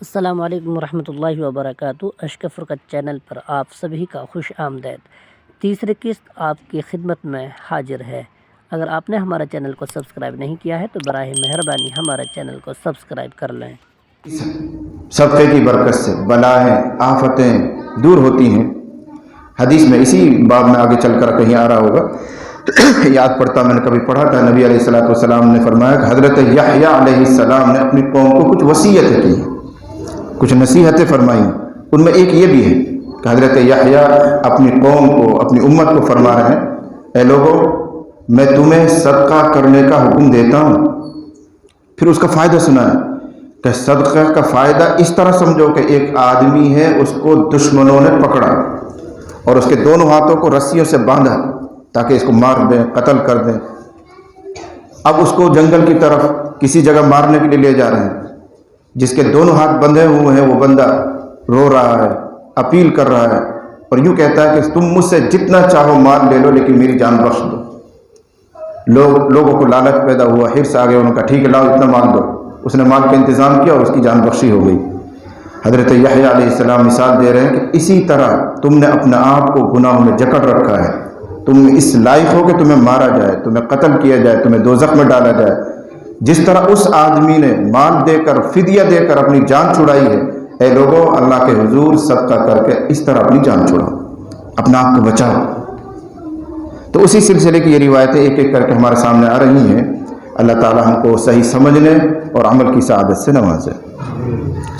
السلام علیکم ورحمۃ اللہ وبرکاتہ۔ اشرف فرقت چینل پر آپ سبھی کا خوش آمدید۔ تیسری قسط آپ کی خدمت میں حاضر ہے۔ اگر آپ نے ہمارا چینل کو سبسکرائب نہیں کیا ہے تو براہ مہربانی ہمارا چینل کو سبسکرائب کر لیں۔ صدقے کی برکت سے بلائیں آفتیں دور ہوتی ہیں۔ حدیث میں اسی باب میں آگے چل کر کہیں آ رہا ہوگا، یاد پڑتا میں نے کبھی پڑھا تھا، نبی علیہ الصلوۃ والسلام نے فرمایا کہ حضرت یحییٰ علیہ السلام نے اپنی قوم کو کچھ وصیتیں کی، کچھ نصیحتیں فرمائیں۔ ان میں ایک یہ بھی ہے کہ حضرت یحییٰ اپنی قوم کو، اپنی امت کو فرما رہے ہیں، اے لوگو میں تمہیں صدقہ کرنے کا حکم دیتا ہوں۔ پھر اس کا فائدہ سنایا کہ صدقہ کا فائدہ اس طرح سمجھو کہ ایک آدمی ہے، اس کو دشمنوں نے پکڑا اور اس کے دونوں ہاتھوں کو رسیوں سے باندھا تاکہ اس کو مار دیں، قتل کر دیں۔ اب اس کو جنگل کی طرف کسی جگہ مارنے کے لیے لے جا رہے ہیں۔ جس کے دونوں ہاتھ بندھے ہوئے ہیں وہ بندہ رو رہا ہے، اپیل کر رہا ہے اور یوں کہتا ہے کہ تم مجھ سے جتنا چاہو مال لے لو لیکن میری جان بخش دو۔ لوگوں کو لالچ پیدا ہوا، حرص آ گیا، انہوں نے کہا ٹھیک ہے لاؤ اتنا مال دو۔ اس نے مال کا انتظام کیا اور اس کی جان بخشی ہو گئی۔ حضرت یحییٰ علیہ السلام مثال دے رہے ہیں کہ اسی طرح تم نے اپنے آپ کو گناہوں میں جکڑ رکھا ہے، تم اس لائق ہو کہ تمہیں مارا جائے، تمہیں قتل کیا جائے، تمہیں دوزخ میں ڈالا جائے۔ جس طرح اس آدمی نے مال دے کر، فدیہ دے کر اپنی جان چھڑائی ہے، اے لوگوں اللہ کے حضور صدقہ کر کے اس طرح اپنی جان چھڑاؤ، اپنا آپ کو بچاؤ۔ تو اسی سلسلے کی یہ روایتیں ایک ایک کر کے ہمارے سامنے آ رہی ہیں۔ اللہ تعالی ہم کو صحیح سمجھنے اور عمل کی سعادت سے نوازے۔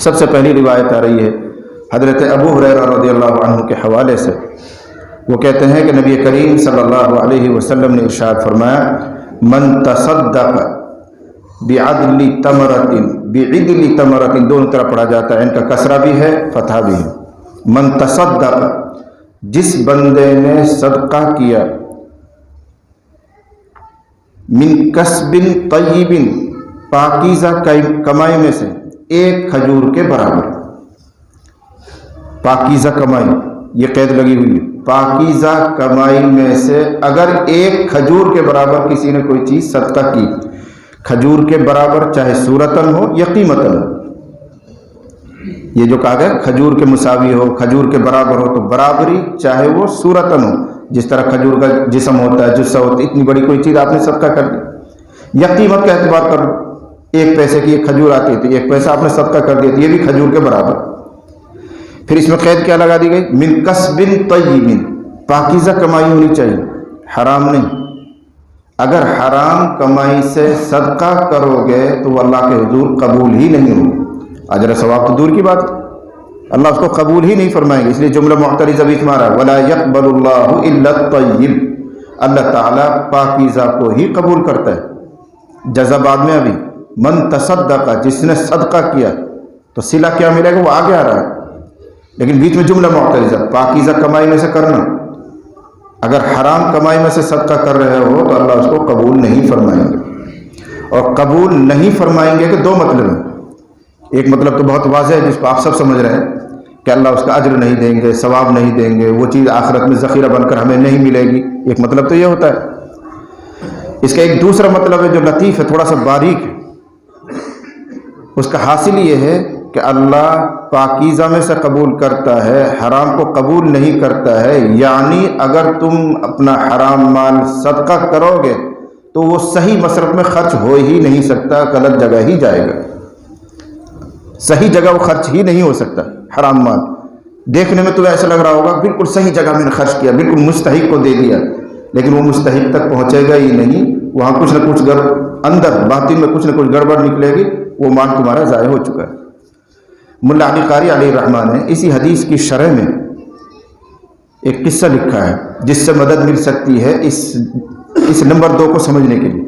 سب سے پہلی روایت آ رہی ہے حضرت ابو ہریرہ رضی اللہ عنہ کے حوالے سے۔ وہ کہتے ہیں کہ نبی کریم صلی اللہ علیہ وسلم نے ارشاد فرمایا، من تصدق بعدل تمرۃ، دونوں طرح پڑھا جاتا ہے، ان کا کسرہ بھی ہے فتحہ بھی ہے۔ من تصدق، جس بندے نے صدقہ کیا، من کسب طیب، پاکیزہ کمائی میں سے، ایک کھجور کے برابر۔ پاکیزہ کمائی، یہ قید لگی ہوئی ہے، پاکیزہ کمائی میں سے اگر ایک کھجور کے برابر کسی نے کوئی چیز صدقہ کی، کھجور کے برابر چاہے صورتاً ہو یا قیمتاً ہو۔ یہ جو کہا گیا کھجور کے مساوی ہو، کھجور کے برابر ہو، تو برابری چاہے وہ صورتاً ہو، جس طرح کھجور کا جسم ہوتا ہے، جسہ ہوتا ہے، اتنی بڑی کوئی چیز آپ نے صدقہ کر دی، یا قیمت کا اعتبار کر لو، ایک پیسے کی ایک کھجور آتی ہے تو ایک پیسہ آپ نے صدقہ کر دیا تو یہ بھی کھجور کے برابر۔ پھر اس میں قید کیا لگا دی گئی، من کسب طیب، پاکیزہ کمائی ہونی چاہیے، حرام نہیں۔ اگر حرام کمائی سے صدقہ کرو گے تو وہ اللہ کے حضور قبول ہی نہیں ہوگی، اجر ثواب تو دور کی بات ہے، اللہ اس کو قبول ہی نہیں فرمائیں گے۔ اس لیے جملہ معترضہ بھی تمہارا، ولا يقبل اللہ الا الطیب، اللہ تعالیٰ پاکیزہ کو ہی قبول کرتا ہے۔ جزا بعد میں ابھی، من تصدق، جس نے صدقہ کیا، تو صلہ کیا ملے گا وہ آگے آ رہا ہے، لیکن بیچ میں جملہ معترضہ، پاکیزہ کمائی میں سے کرنا۔ اگر حرام کمائی میں سے صدقہ کر رہے ہو تو اللہ اس کو قبول نہیں فرمائیں گے۔ اور قبول نہیں فرمائیں گے کہ دو مطلب ہیں۔ ایک مطلب تو بہت واضح ہے جس کو آپ سب سمجھ رہے ہیں کہ اللہ اس کا اجر نہیں دیں گے، ثواب نہیں دیں گے، وہ چیز آخرت میں ذخیرہ بن کر ہمیں نہیں ملے گی، ایک مطلب تو یہ ہوتا ہے۔ اس کا ایک دوسرا مطلب ہے جو لطیف ہے، تھوڑا سا باریک ہے، اس کا حاصل یہ ہے کہ اللہ پاکیزہ میں سے قبول کرتا ہے، حرام کو قبول نہیں کرتا ہے۔ یعنی اگر تم اپنا حرام مال صدقہ کرو گے تو وہ صحیح مصرف میں خرچ ہو ہی نہیں سکتا، غلط جگہ ہی جائے گا، صحیح جگہ وہ خرچ ہی نہیں ہو سکتا۔ حرام مال دیکھنے میں تمہیں ایسا لگ رہا ہوگا بالکل صحیح جگہ میں نے خرچ کیا، بالکل مستحق کو دے دیا، لیکن وہ مستحق تک پہنچے گا ہی نہیں، وہاں کچھ نہ کچھ اندر باطن میں کچھ نہ کچھ گڑبڑ نکلے گی، وہ مال تمہارا ضائع ہو چکا ہے۔ ملا علی قاری علیہ الرحمٰن نے اسی حدیث کی شرح میں ایک قصہ لکھا ہے جس سے مدد مل سکتی ہے اس نمبر 2 کو سمجھنے کے لیے،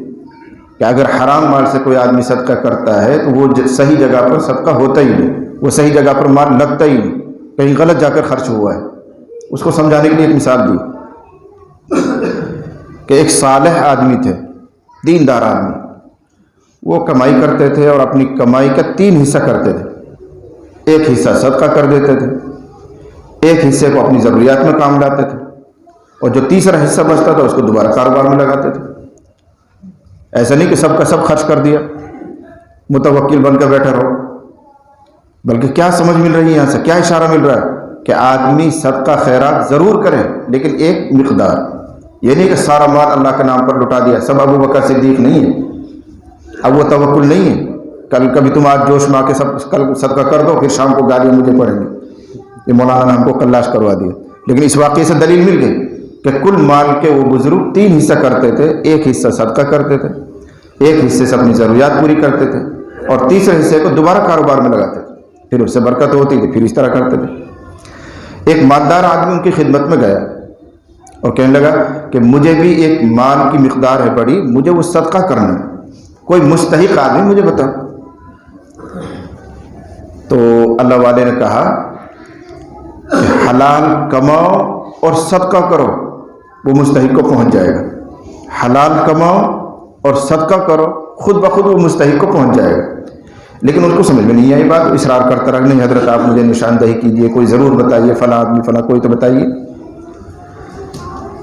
کہ اگر حرام مال سے کوئی آدمی صدقہ کرتا ہے تو وہ صحیح جگہ پر صدقہ ہوتا ہی نہیں، وہ صحیح جگہ پر مال لگتا ہی نہیں، کہیں غلط جا کر خرچ ہوا ہے۔ اس کو سمجھانے کے لیے ایک مثال دی کہ ایک صالح آدمی تھے، دیندار آدمی، وہ کمائی کرتے تھے اور اپنی کمائی کا 3 حصہ کرتے تھے۔ ایک حصہ صدقہ کر دیتے تھے، ایک حصے کو اپنی ضروریات میں کام لاتے تھے، اور جو تیسرا حصہ بچتا تھا اس کو دوبارہ کاروبار میں لگاتے تھے۔ ایسا نہیں کہ سب کا سب خرچ کر دیا، متوکل بن کر بیٹھا رہو۔ بلکہ کیا سمجھ مل رہی ہے یہاں سے، کیا اشارہ مل رہا ہے کہ آدمی صدقہ خیرات ضرور کرے، لیکن ایک مقدار. یہ نہیں کہ سارا مال اللہ کے نام پر لٹا دیا. سب ابو بکر صدیق نہیں ہے، اب وہ توکل نہیں ہے. کبھی تم آج جوش میں آ کے سب کل صدقہ کر دو، پھر شام کو گالیاں مجھے پڑیں گے. یہ مولانا نے ہم کو کلاش کروا دیا. لیکن اس واقعے سے دلیل مل گئی کہ کل مال کے وہ بزرگ 3 حصہ کرتے تھے. ایک حصہ صدقہ کرتے تھے، ایک حصے سے اپنی ضروریات پوری کرتے تھے، اور تیسرے حصے کو دوبارہ کاروبار میں لگاتے تھے. پھر اس سے برکت ہوتی تھی، پھر اس طرح کرتے تھے. ایک مالدار آدمی ان کی خدمت میں گیا اور کہنے لگا کہ مجھے بھی ایک مال کی مقدار ہے بڑی، مجھے وہ صدقہ کرنا ہے، کوئی مستحق آدمی مجھے بتا. تو اللہ والے نے کہا کہ حلال کماؤ اور صدقہ کرو، وہ مستحق کو پہنچ جائے گا. حلال کماؤ اور صدقہ کرو، خود بخود وہ مستحق کو پہنچ جائے گا. لیکن ان کو سمجھ میں نہیں آئی بات. اصرار کرتا رہا، نہیں حضرت آپ مجھے نشاندہی کیجئے، کوئی ضرور بتائیے، فلاں آدمی فلاں کوئی تو بتائیے.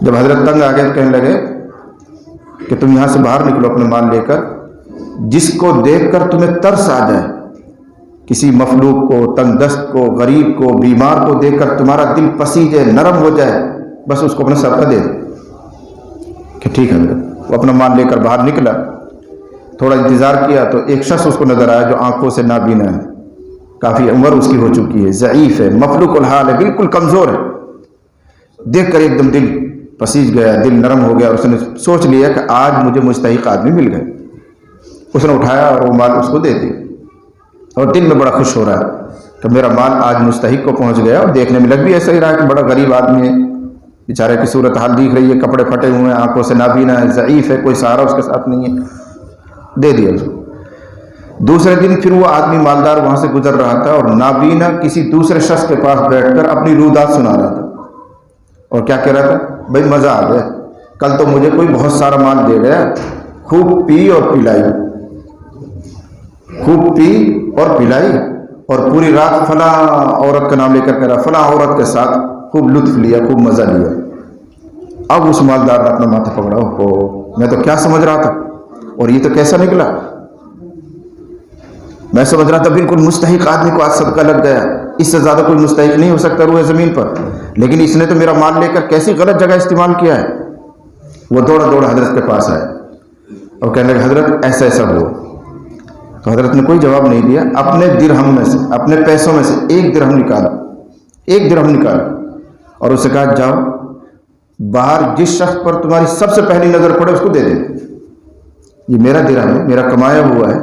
جب حضرت تنگ آ گئے تو کہنے لگے کہ تم یہاں سے باہر نکلو اپنے مال لے کر، جس کو دیکھ کر تمہیں ترس آ جائے، کسی مخلوق کو، تنگ دست کو، غریب کو، بیمار کو دیکھ کر تمہارا دل پسیجے، نرم ہو جائے، بس اس کو اپنا صدقہ دے دو. کہ ٹھیک ہے حضرت. وہ اپنا مال لے کر باہر نکلا. تھوڑا انتظار کیا تو ایک شخص اس کو نظر آیا جو آنکھوں سے نابینا ہے، کافی عمر اس کی ہو چکی ہے، ضعیف ہے، مفلوق الحال ہے، بالکل کمزور ہے. دیکھ کر ایک دم دل پسیج گیا، دل نرم ہو گیا. اس نے سوچ لیا کہ آج مجھے مستحق آدمی مل گئے. اس نے اٹھایا اور وہ مال اس کو دے دیا، اور دل میں بڑا خوش ہو رہا ہے کہ میرا مال آج مستحق کو پہنچ گیا. اور دیکھنے میں لگ بھی ایسا ہی رہا کہ بڑا غریب آدمی ہے، بیچارے کی صورت حال دیکھ رہی ہے، کپڑے پھٹے ہوئے ہیں، آنکھوں سے نابینا ہے، ضعیف ہے، کوئی سہارا اس کے ساتھ نہیں ہے. دے دیا اس کو. دوسرے دن پھر وہ آدمی مالدار وہاں سے گزر رہا تھا، اور نابینا کسی دوسرے شخص کے پاس بیٹھ کر اپنی رودات سنا رہا تھا. اور کیا کہہ رہا تھا؟ بھائی مزہ آ گیا، کل تو مجھے کوئی بہت سارا مال دے گیا، خوب پی اور پلائی، خوب پی اور پلائی، اور پوری رات فلاں عورت کا نام لے کر کہہ رہا فلاں عورت کے ساتھ خوب لطف لیا، خوب مزہ لیا. اب اس مالدار نے اپنا ماتھا پکڑا، اوہ میں تو کیا سمجھ رہا تھا، اور یہ تو کیسا نکلا. میں سمجھ رہا تھا بالکل مستحق آدمی کو آج صدقہ لگ گیا، اس سے زیادہ کوئی مستحق نہیں ہو سکتا روئے زمین پر، لیکن اس نے تو میرا مال لے کر کیسی غلط جگہ استعمال کیا ہے. وہ دوڑا حضرت کے پاس آئے اور کہنے لگے حضرت ایسا ایسا ہوا. تو حضرت نے کوئی جواب نہیں دیا. اپنے درہم میں سے، اپنے پیسوں میں سے ایک درہم نکالا اور اس سے کہا جاؤ باہر جس شخص پر تمہاری سب سے پہلی نظر پڑے اس کو دے دے. یہ میرا درہم ہے، میرا کمایا ہوا ہے،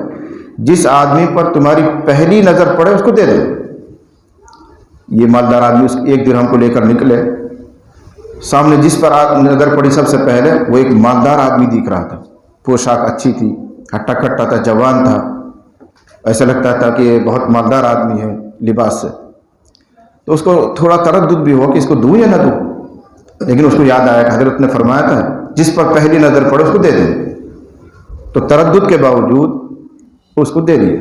جس آدمی پر تمہاری پہلی نظر پڑے اس کو دے دے. یہ مالدار آدمی اس ایک درہم کو لے کر نکلے. سامنے جس پر نظر پڑی سب سے پہلے وہ ایک مالدار آدمی دکھ رہا تھا. پوشاک اچھی تھی، ہٹا کٹا تھا، جوان تھا، ایسا لگتا تھا کہ یہ بہت مالدار آدمی ہے لباس سے. تو اس کو تھوڑا تردد بھی ہو کہ اس کو دوں یا نہ دوں، لیکن اس کو یاد آیا کہ حضرت نے فرمایا تھا جس پر پہلی نظر پڑے اس کو دے دیں. تو تردد کے باوجود اس کو دے دیے.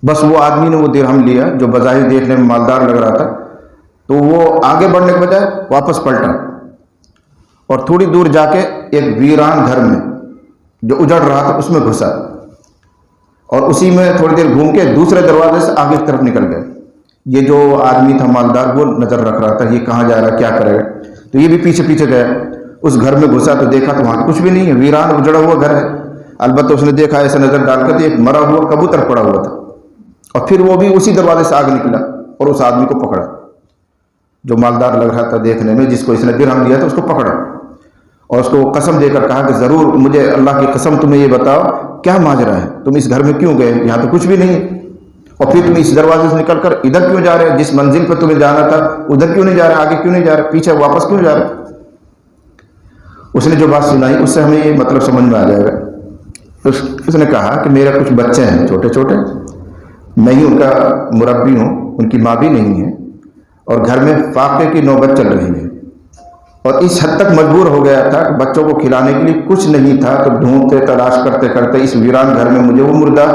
بس وہ آدمی نے وہ درہم لیا جو بظاہر دیکھنے میں مالدار لگ رہا تھا، تو وہ آگے بڑھنے کے بجائے واپس پلٹا اور تھوڑی دور جا کے ایک ویران گھر میں جو اجڑ رہا تھا اس میں گھسا، اور اسی میں تھوڑی دیر گھوم کے دوسرے دروازے سے آگے کی طرف نکل گئے. یہ جو آدمی تھا مالدار وہ نظر رکھ رہا تھا یہ کہاں جا رہا ہے، کیا کرے گا. تو یہ بھی پیچھے پیچھے گیا. اس گھر میں گھسا تو دیکھا تو وہاں کچھ بھی نہیں ہے، ویران اجڑا ہوا گھر ہے. البتہ اس نے دیکھا ایسا نظر ڈال کر ایک مرا ہوا کبوتر پڑا ہوا تھا، اور پھر وہ بھی اسی دروازے سے آگے نکلا اور اس آدمی کو پکڑا جو مالدار لگ رہا تھا دیکھنے میں، جس کو اس نے درہم دیا تھا اس کو پکڑا اور اس کو قسم دے کر کہا کہ ضرور مجھے اللہ کی قسم تمہیں یہ بتاؤ کیا ماجرا ہے، تم اس گھر میں کیوں گئے، یہاں تو کچھ بھی نہیں ہے، اور پھر تم اس دروازے سے نکل کر ادھر کیوں جا رہے، جس منزل پہ تمہیں جانا تھا ادھر کیوں نہیں جا رہے، آگے کیوں نہیں جا رہے، پیچھے واپس کیوں جا رہے. اس نے جو بات سنائی اس سے ہمیں یہ مطلب سمجھ میں آ جائے گا. اس نے کہا کہ میرے کچھ بچے ہیں چھوٹے چھوٹے، میں ہی ان کا مربی ہوں، ان کی ماں بھی نہیں ہے، اور گھر میں فاقے کی نوبت چل رہی ہے، اور اس حد تک مجبور ہو گیا تھا کہ بچوں کو کھلانے کے لیے کچھ نہیں تھا. تو ڈھونڈتے تلاش کرتے کرتے اس ویران گھر میں مجھے وہ مردہ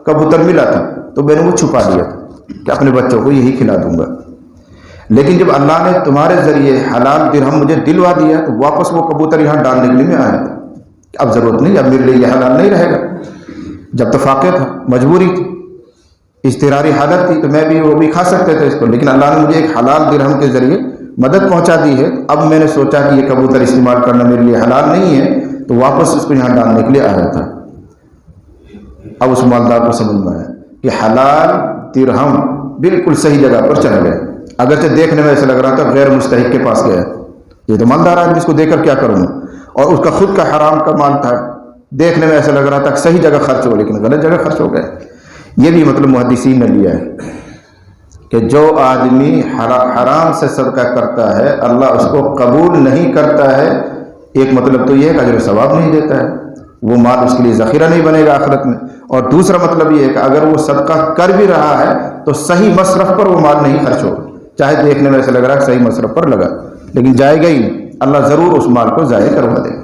کبوتر ملا تھا، تو میں نے وہ چھپا دیا تھا کہ اپنے بچوں کو یہی کھلا دوں گا. لیکن جب اللہ نے تمہارے ذریعے حلال درہم مجھے دلوا دیا تو واپس وہ کبوتر یہاں ڈالنے کے لیے میں آیا تھا. اب ضرورت نہیں، اب میرے لیے یہ حلال نہیں رہے گا. جب تو فاقے تھا، مجبوری تھی. اضطراری حالت تھی تو میں بھی وہ بھی کھا سکتے تھے اس کو، لیکن اللہ نے مجھے ایک حلال درہم کے ذریعے مدد پہنچا دی ہے. اب میں نے سوچا کہ یہ کبوتر استعمال کرنا میرے لیے حلال نہیں ہے، تو واپس اس کو یہاں ڈالنے کے لیے آیا تھا. اب اس مالدار کو سمجھ میں آیا کہ حلال درہم بالکل صحیح جگہ پر چلا گیا. اگرچہ دیکھنے میں ایسا لگ رہا تھا غیر مستحق کے پاس گیا، یہ تو مالدار آدمی، اس کو دے کر کیا کروں گا، اور اس کا خود کا حرام کا مال تھا. دیکھنے میں ایسا لگ رہا تھا کہ صحیح جگہ خرچ ہو، لیکن غلط جگہ خرچ ہو گیا. یہ بھی مطلب محدثین نے لیا ہے کہ جو آدمی حرام سے صدقہ کرتا ہے اللہ اس کو قبول نہیں کرتا ہے. ایک مطلب تو یہ ہے کہ اجر و ثواب نہیں دیتا ہے، وہ مال اس کے لیے ذخیرہ نہیں بنے گا آخرت میں. اور دوسرا مطلب یہ ہے کہ اگر وہ صدقہ کر بھی رہا ہے تو صحیح مصرف پر وہ مال نہیں خرچ ہوگا. چاہے دیکھنے میں ایسا لگ رہا ہے کہ صحیح مصرف پر لگا، لیکن جائے گا ہی نہیں، اللہ ضرور اس مال کو ضائع کروا دے گا.